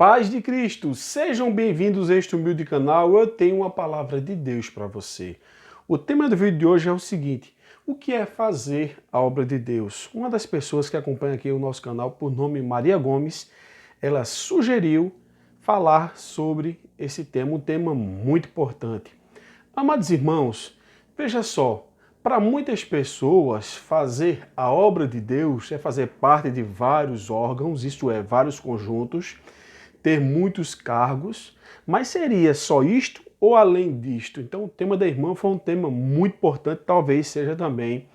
Paz de Cristo, sejam bem-vindos a este humilde canal. Eu tenho uma palavra de Deus para você. O tema do vídeo de hoje é o seguinte: o que é fazer a obra de Deus? Uma das pessoas que acompanha aqui o nosso canal, por nome Maria Gomes, ela sugeriu falar sobre esse tema, um tema muito importante. Amados irmãos, veja só, para muitas pessoas, fazer a obra de Deus é fazer parte de vários órgãos, isto é, vários conjuntos, ter muitos cargos, mas seria só isto ou além disto? Então o tema da irmã foi um tema muito importante, talvez seja também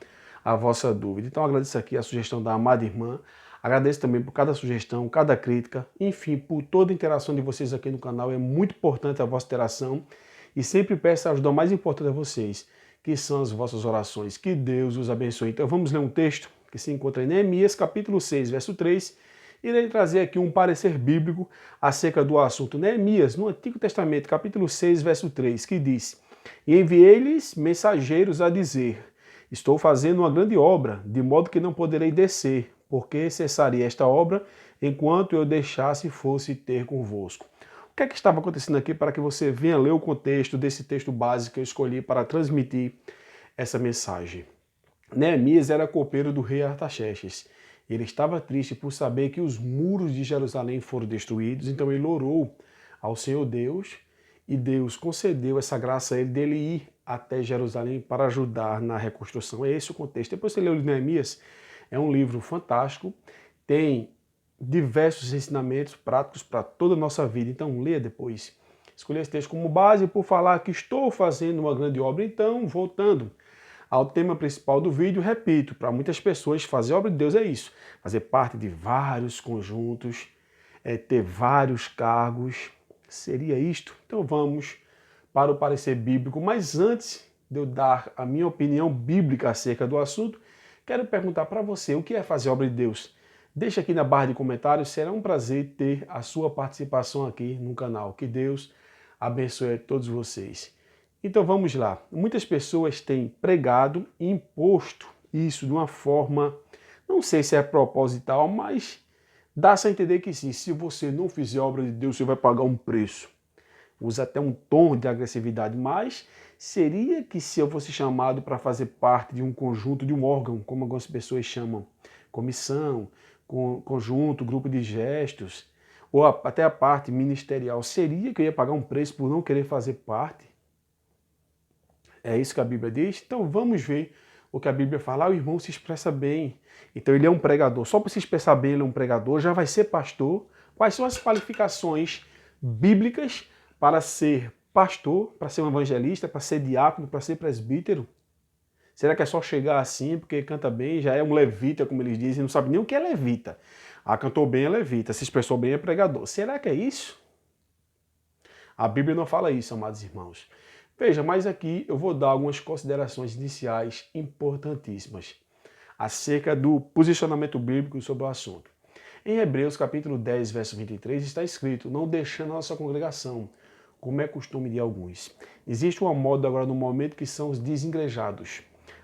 a vossa dúvida. Então agradeço aqui a sugestão da amada irmã, agradeço também por cada sugestão, cada crítica, enfim, por toda a interação de vocês aqui no canal, é muito importante a vossa interação e sempre peço a ajuda mais importante a vocês, que são as vossas orações. Que Deus os abençoe. Então vamos ler um texto que se encontra em Neemias, capítulo 6, verso 3, irei trazer aqui um parecer bíblico acerca do assunto. Neemias, no Antigo Testamento, capítulo 6, verso 3, que diz: E enviei-lhes mensageiros a dizer: Estou fazendo uma grande obra, de modo que não poderei descer, porque cessaria esta obra enquanto eu deixasse e fosse ter convosco. O que é que estava acontecendo aqui para que você venha ler o contexto desse texto básico que eu escolhi para transmitir essa mensagem? Neemias era copeiro do rei Artaxerxes. Ele estava triste por saber que os muros de Jerusalém foram destruídos, então ele orou ao Senhor Deus e Deus concedeu essa graça a ele dele ir até Jerusalém para ajudar na reconstrução. É esse o contexto. Depois você lê o Neemias, é um livro fantástico, tem diversos ensinamentos práticos para toda a nossa vida, então leia depois. Escolhi esse texto como base por falar que estou fazendo uma grande obra, então voltando ao tema principal do vídeo, repito, para muitas pessoas fazer a obra de Deus é isso, fazer parte de vários conjuntos, ter vários cargos, seria isto? Então vamos para o parecer bíblico, mas antes de eu dar a minha opinião bíblica acerca do assunto, quero perguntar para você, o que é fazer a obra de Deus? Deixa aqui na barra de comentários, será um prazer ter a sua participação aqui no canal. Que Deus abençoe a todos vocês. Então vamos lá. Muitas pessoas têm pregado e imposto isso de uma forma, não sei se é proposital, mas dá-se a entender que sim. Se você não fizer a obra de Deus, você vai pagar um preço. Usa até um tom de agressividade, mas seria que se eu fosse chamado para fazer parte de um conjunto, de um órgão, como algumas pessoas chamam, comissão, conjunto, grupo de gestos, ou até a parte ministerial, seria que eu ia pagar um preço por não querer fazer parte? É isso que a Bíblia diz? Então vamos ver o que a Bíblia fala. O irmão se expressa bem. Então ele é um pregador. Só para se expressar bem, ele é um pregador, já vai ser pastor. Quais são as qualificações bíblicas para ser pastor, para ser um evangelista, para ser diácono, para ser presbítero? Será que é só chegar assim, porque canta bem, já é um levita, como eles dizem, não sabe nem o que é levita. Ah, cantou bem é levita, se expressou bem é pregador. Será que é isso? A Bíblia não fala isso, amados irmãos. Veja, mas aqui eu vou dar algumas considerações iniciais importantíssimas acerca do posicionamento bíblico sobre o assunto. Em Hebreus capítulo 10, verso 23, está escrito: não deixando a nossa congregação, como é costume de alguns. Existe uma moda agora no momento que são os desengrejados.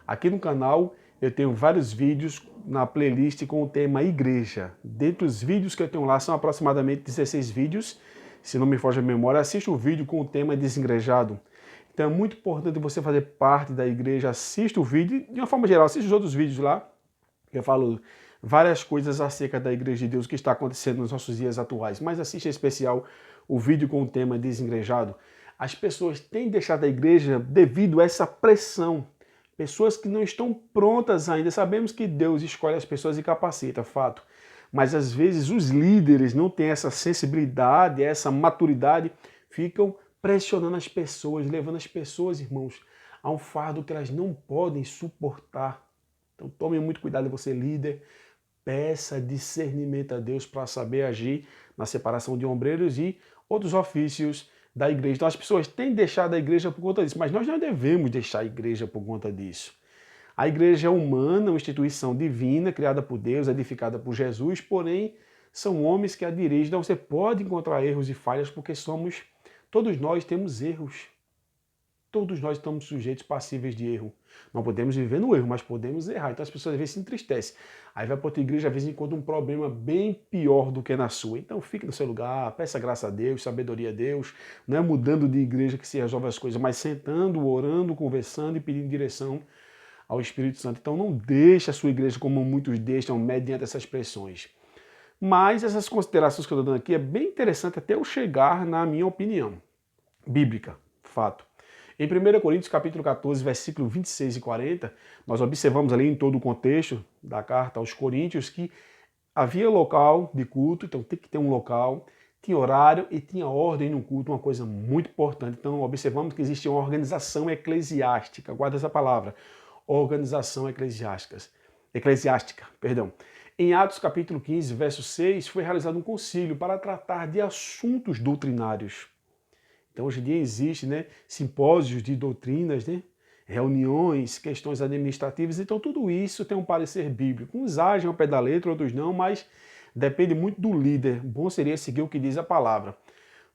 Aqui no canal eu tenho vários vídeos na playlist com o tema igreja. Dentre os vídeos que eu tenho lá, são aproximadamente 16 vídeos. Se não me foge a memória, assista o vídeo com o tema desengrejado. Então é muito importante você fazer parte da igreja, assista o vídeo, de uma forma geral, assista os outros vídeos lá, eu falo várias coisas acerca da igreja de Deus, o que está acontecendo nos nossos dias atuais, mas assista em especial o vídeo com o tema desengrejado. As pessoas têm deixado a igreja devido a essa pressão, pessoas que não estão prontas ainda. Sabemos que Deus escolhe as pessoas e capacita, fato, mas às vezes os líderes não têm essa sensibilidade, essa maturidade, ficam pressionando as pessoas, levando as pessoas, irmãos, a um fardo que elas não podem suportar. Então tome muito cuidado, você líder, peça discernimento a Deus para saber agir na separação de ombreiros e outros ofícios da igreja. Então as pessoas têm deixado a igreja por conta disso, mas nós não devemos deixar a igreja por conta disso. A igreja é humana, uma instituição divina, criada por Deus, edificada por Jesus, porém são homens que a dirigem. Então você pode encontrar erros e falhas porque todos nós temos erros. Todos nós estamos sujeitos, passíveis de erro. Não podemos viver no erro, mas podemos errar. Então as pessoas às vezes se entristecem. Aí vai para outra igreja, às vezes encontra um problema bem pior do que na sua. Então fique no seu lugar, peça graça a Deus, sabedoria a Deus. Não é mudando de igreja que se resolve as coisas, mas sentando, orando, conversando e pedindo direção ao Espírito Santo. Então não deixe a sua igreja como muitos deixam, mediante essas pressões. Mas essas considerações que eu estou dando aqui é bem interessante até eu chegar na minha opinião bíblica, fato. Em 1 Coríntios capítulo 14, versículo 26 e 40, nós observamos ali em todo o contexto da carta aos Coríntios que havia local de culto, então tem que ter um local, tinha horário e tinha ordem no culto, uma coisa muito importante. Então observamos que existe uma organização eclesiástica, guarda essa palavra, organização eclesiástica, perdão. Em Atos capítulo 15, verso 6, foi realizado um concílio para tratar de assuntos doutrinários. Então, hoje em dia existe, simpósios de doutrinas, reuniões, questões administrativas. Então, tudo isso tem um parecer bíblico. Uns agem ao pé da letra, outros não, mas depende muito do líder. Bom seria seguir o que diz a palavra.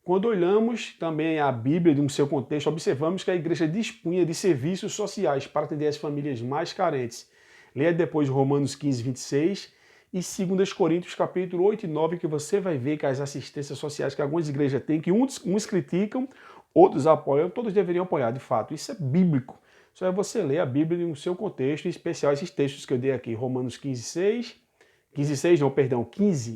Quando olhamos também a Bíblia no seu contexto, observamos que a igreja dispunha de serviços sociais para atender as famílias mais carentes. Leia depois Romanos 15, 26 e 2 Coríntios capítulo 8 e 9, que você vai ver que as assistências sociais que algumas igrejas têm, que uns criticam, outros apoiam, todos deveriam apoiar, de fato. Isso é bíblico. Só é você ler a Bíblia no seu contexto, em especial esses textos que eu dei aqui, Romanos 15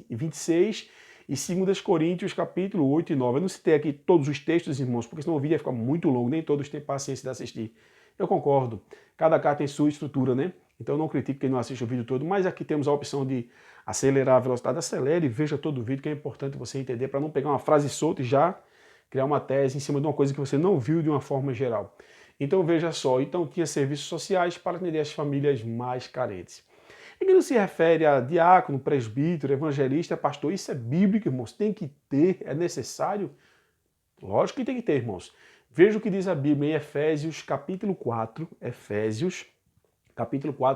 e 26, e 2 Coríntios capítulo 8 e 9. Eu não citei aqui todos os textos, irmãos, porque senão o vídeo ia ficar muito longo, nem todos têm paciência de assistir. Eu concordo. Cada carta tem sua estrutura, Então eu não critico quem não assiste o vídeo todo, mas aqui temos a opção de acelerar a velocidade. Acelere e veja todo o vídeo, que é importante você entender, para não pegar uma frase solta e já criar uma tese em cima de uma coisa que você não viu de uma forma geral. Então veja só, então tinha serviços sociais para atender as famílias mais carentes. E que não se refere a diácono, presbítero, evangelista, pastor, isso é bíblico, irmãos, tem que ter, é necessário? Lógico que tem que ter, irmãos. Veja o que diz a Bíblia em Efésios capítulo 4,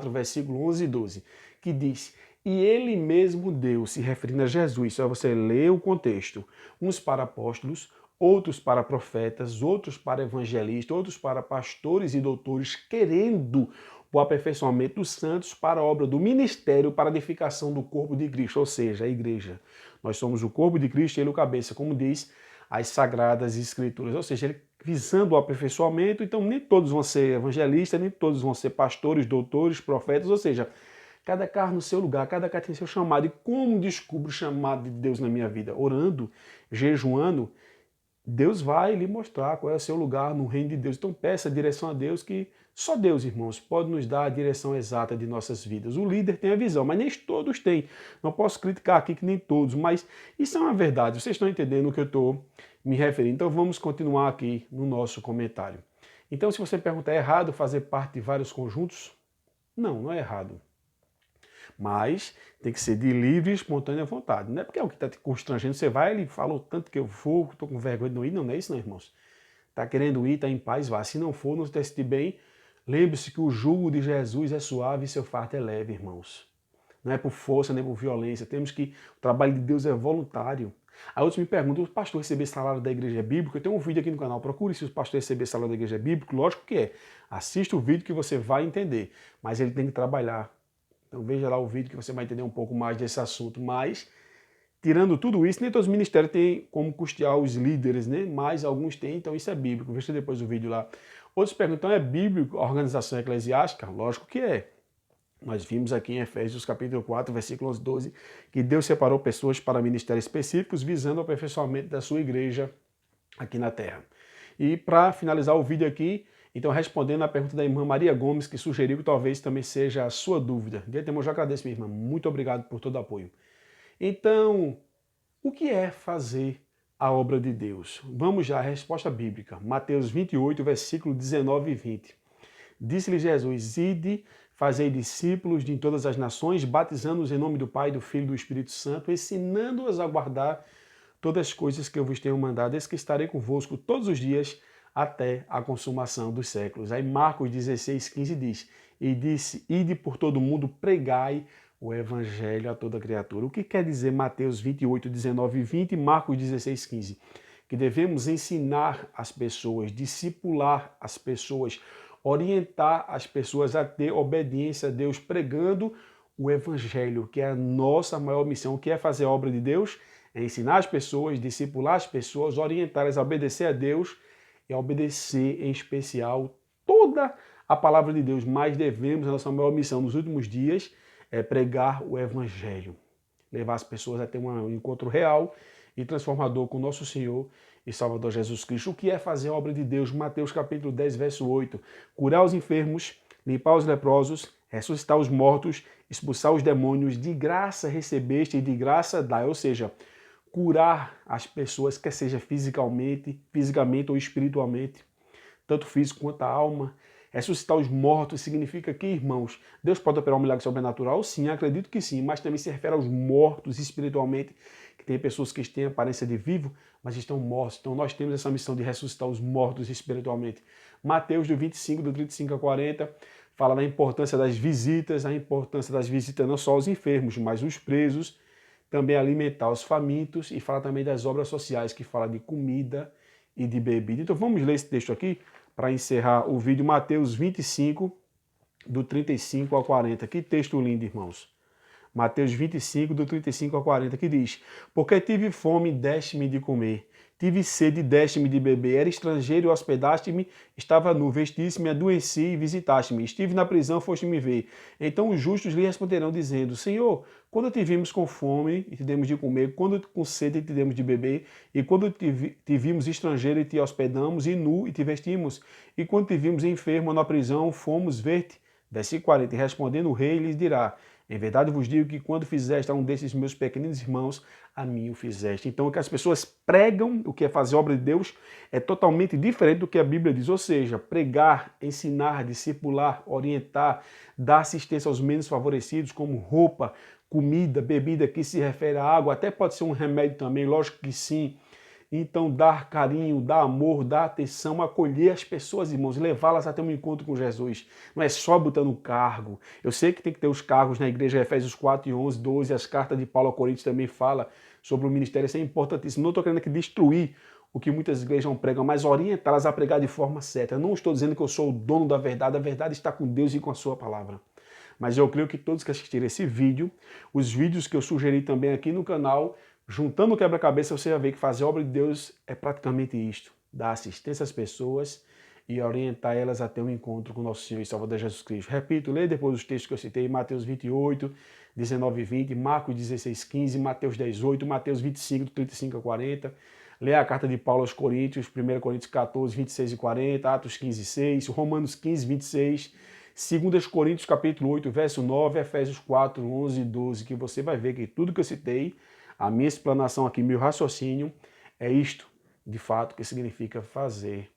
versículo 11 e 12, que diz: e ele mesmo deu, se referindo a Jesus, só você ler o contexto, uns para apóstolos, outros para profetas, outros para evangelistas, outros para pastores e doutores, querendo o aperfeiçoamento dos santos para a obra do ministério, para a edificação do corpo de Cristo, ou seja, a igreja. Nós somos o corpo de Cristo e ele o cabeça, como diz as Sagradas Escrituras, ou seja, ele visando o aperfeiçoamento. Então nem todos vão ser evangelistas, nem todos vão ser pastores, doutores, profetas, ou seja, cada carro no seu lugar, cada carro tem seu chamado. E como descubro o chamado de Deus na minha vida? Orando, jejuando, Deus vai lhe mostrar qual é o seu lugar no reino de Deus. Então peça a direção a Deus, que só Deus, irmãos, pode nos dar a direção exata de nossas vidas. O líder tem a visão, mas nem todos têm. Não posso criticar aqui que nem todos, mas isso é uma verdade. Vocês estão entendendo o que eu estou me referindo. Então vamos continuar aqui no nosso comentário. Então, se você perguntar, é errado fazer parte de vários conjuntos? Não, não é errado. Mas tem que ser de livre e espontânea vontade. Não é porque é o que está te constrangendo. Você vai, ele falou tanto que eu vou, estou com vergonha de não ir. Não, não é isso não, irmãos. Está querendo ir, está em paz, vá. Se não for, não se decidir bem, lembre-se que o jugo de Jesus é suave e seu fardo é leve, irmãos. Não é por força nem por violência. Temos que o trabalho de Deus é voluntário. Aí outros me perguntam, o pastor receber salário da igreja é bíblico? Eu tenho um vídeo aqui no canal, procure se o pastor receber salário da igreja é bíblico. Lógico que é. Assista o vídeo que você vai entender. Mas ele tem que trabalhar. Então veja lá o vídeo que você vai entender um pouco mais desse assunto. Mas, tirando tudo isso, nem todos os ministérios têm como custear os líderes, mas alguns têm, então isso é bíblico. Veja depois o vídeo lá. Outros perguntam, é bíblico a organização eclesiástica? Lógico que é. Nós vimos aqui em Efésios capítulo 4, versículos 12, que Deus separou pessoas para ministérios específicos, visando o aperfeiçoamento da sua igreja aqui na terra. E para finalizar o vídeo aqui, então respondendo à pergunta da irmã Maria Gomes, que sugeriu que talvez também seja a sua dúvida. De antemão, eu já agradeço, minha irmã. Muito obrigado por todo o apoio. Então, o que é fazer a obra de Deus? Vamos já à resposta bíblica. Mateus 28, versículo 19 e 20. Disse-lhe Jesus, ide, fazei discípulos de todas as nações, batizando-os em nome do Pai, do Filho e do Espírito Santo, ensinando-os a guardar todas as coisas que eu vos tenho mandado, eis que estarei convosco todos os dias até a consumação dos séculos. Aí Marcos 16, 15 diz, e disse, ide por todo mundo, pregai o evangelho a toda criatura. O que quer dizer Mateus 28, 19 e 20 e Marcos 16, 15? que devemos ensinar as pessoas, discipular as pessoas, orientar as pessoas a ter obediência a Deus, pregando o Evangelho, que é a nossa maior missão. O que é fazer a obra de Deus? É ensinar as pessoas, discipular as pessoas, orientá-las a obedecer a Deus e a obedecer em especial toda a palavra de Deus. Mas devemos, a nossa maior missão nos últimos dias é pregar o Evangelho, levar as pessoas a ter um encontro real e transformador com nosso Senhor e Salvador Jesus Cristo. O que é fazer a obra de Deus? Mateus capítulo 10, verso 8. Curar os enfermos, limpar os leprosos, ressuscitar os mortos, expulsar os demônios, de graça recebeste e de graça dai. Ou seja, curar as pessoas, quer seja fisicamente ou espiritualmente, tanto físico quanto a alma. Ressuscitar os mortos significa que, irmãos, Deus pode operar um milagre sobrenatural? Sim, acredito que sim, mas também se refere aos mortos espiritualmente, que tem pessoas que têm aparência de vivo, mas estão mortos. Então nós temos essa missão de ressuscitar os mortos espiritualmente. Mateus do 25, do 35 a 40, fala da importância das visitas, a importância das visitas não só aos enfermos, mas os presos, também alimentar os famintos, e fala também das obras sociais, que fala de comida e de bebida. Então vamos ler esse texto aqui para encerrar o vídeo. Mateus 25, do 35 ao 40. Que texto lindo, irmãos. Mateus 25, do 35 ao 40, que diz: Porque tive fome, deste-me de comer. Tive sede, deste-me de beber. Era estrangeiro e hospedaste-me. Estava nu, vestiste-me, adoeci e visitaste-me. Estive na prisão, foste-me ver. Então os justos lhe responderão, dizendo: Senhor, quando te vimos com fome e te demos de comer, quando com sede e te demos de beber, e quando te vimos estrangeiro e te hospedamos, e nu e te vestimos, e quando te vimos enfermo na prisão, fomos ver-te. Versículo 40. E respondendo o rei lhes dirá: Em verdade vos digo que quando fizeste a um desses meus pequeninos irmãos, a mim o fizeste. Então, o que as pessoas pregam, o que é fazer a obra de Deus, é totalmente diferente do que a Bíblia diz. Ou seja, pregar, ensinar, discipular, orientar, dar assistência aos menos favorecidos, como roupa, comida, bebida, que se refere à água, até pode ser um remédio também, lógico que sim. Então, dar carinho, dar amor, dar atenção, acolher as pessoas, irmãos, levá-las até um encontro com Jesus. Não é só botando cargo. Eu sei que tem que ter os cargos na igreja, Efésios 4, 11, 12, as cartas de Paulo a Coríntios também fala sobre o ministério, isso é importantíssimo. Não estou querendo aqui destruir o que muitas igrejas não pregam, mas orientá-las a pregar de forma certa. Eu não estou dizendo que eu sou o dono da verdade, a verdade está com Deus e com a sua palavra. Mas eu creio que todos que assistirem esse vídeo, os vídeos que eu sugeri também aqui no canal, juntando o quebra-cabeça, você vai ver que fazer a obra de Deus é praticamente isto: dar assistência às pessoas e orientar elas até o encontro com nosso Senhor e Salvador Jesus Cristo. Repito, leia depois os textos que eu citei: Mateus 28, 19 e 20, Marcos 16, 15, Mateus 18, Mateus 25, 35 a 40. Leia a carta de Paulo aos Coríntios, 1 Coríntios 14, 26 e 40, Atos 15, 6, Romanos 15, 26, 2 Coríntios capítulo 8, verso 9, Efésios 4, 11 e 12, que você vai ver que tudo que eu citei, a minha explanação aqui, meu raciocínio, é isto, de fato, que significa fazer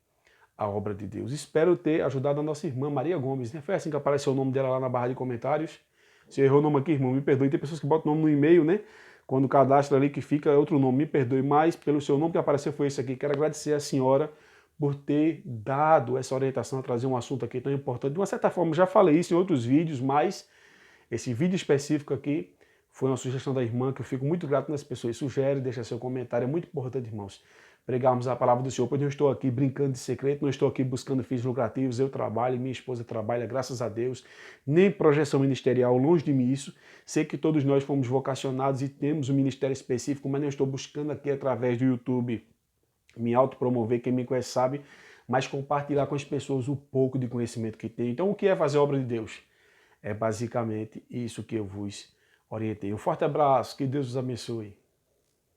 a obra de Deus. Espero ter ajudado a nossa irmã Maria Gomes, né? Foi assim que apareceu o nome dela lá na barra de comentários. Se eu errou o nome aqui, irmão, me perdoe. Tem pessoas que botam o nome no e-mail, né? Quando o cadastro ali que fica é outro nome, me perdoe. Mas pelo seu nome que apareceu foi esse aqui. Quero agradecer a senhora por ter dado essa orientação a trazer um assunto aqui tão importante. De uma certa forma, já falei isso em outros vídeos, mas esse vídeo específico aqui foi uma sugestão da irmã, que eu fico muito grato nas pessoas. Sugere, deixa seu comentário, é muito importante, irmãos, pregarmos a palavra do Senhor, pois não estou aqui brincando de secreto, não estou aqui buscando fins lucrativos, eu trabalho, minha esposa trabalha, graças a Deus, nem projeção ministerial, longe de mim isso. Sei que todos nós fomos vocacionados e temos um ministério específico, mas não estou buscando aqui através do YouTube me autopromover, quem me conhece sabe, mas compartilhar com as pessoas o pouco de conhecimento que tem. Então, o que é fazer a obra de Deus? É basicamente isso que eu vos orientei. Um forte abraço, que Deus os abençoe.